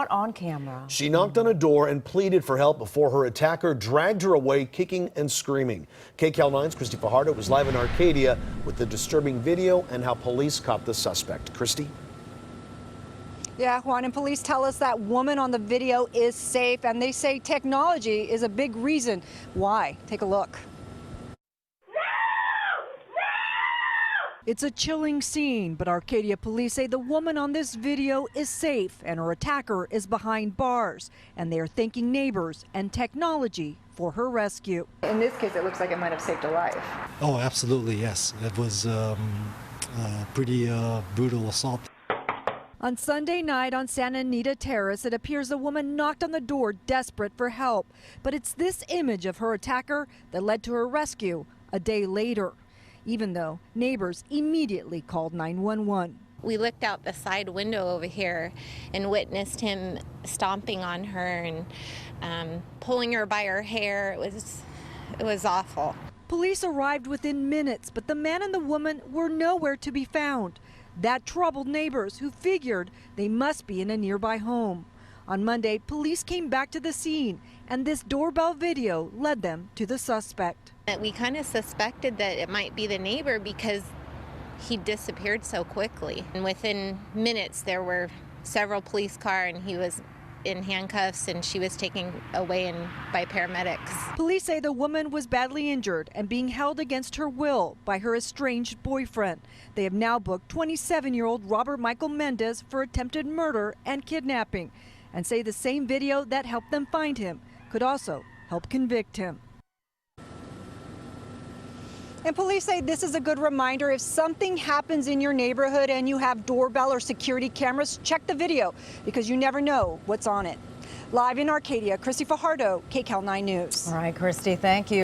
caught on camera. She knocked on a door and pleaded for help before her attacker dragged her away, kicking and screaming. KCAL 9's Cristy Fajardo was live in Arcadia with the disturbing video and how police caught the suspect. Cristy? Yeah, Juan, and police tell us that woman on the video is safe, and they say technology is a big reason why. Take a look. It's a chilling scene, but Arcadia police say the woman on this video is safe and her attacker is behind bars, and they are thanking neighbors and technology for her rescue. In this case, it looks like it might have saved a life. Oh, absolutely, yes. It was a pretty brutal assault. On Sunday night on Santa Anita Terrace, it appears a woman knocked on the door desperate for help. But it's this image of her attacker that led to her rescue a day later, even though neighbors immediately called 911. We looked out the side window over here and witnessed him stomping on her and pulling her by her hair. It was awful. Police arrived within minutes, but the man and the woman were nowhere to be found. That troubled neighbors who figured they must be in a nearby home. On Monday, police came back to the scene, and this doorbell video led them to the suspect. We kind of suspected that it might be the neighbor because he disappeared so quickly. And within minutes, there were several police cars, and he was in handcuffs, and she was taken away by paramedics. Police say the woman was badly injured and being held against her will by her estranged boyfriend. They have now booked 27-year-old Robert Michael Mendez for attempted murder and kidnapping, and say the same video that helped them find him could also help convict him. And police say this is a good reminder. If something happens in your neighborhood and you have doorbell or security cameras, check the video because you never know what's on it. Live in Arcadia, Cristy Fajardo, KCAL 9 News. All right, Cristy, thank you.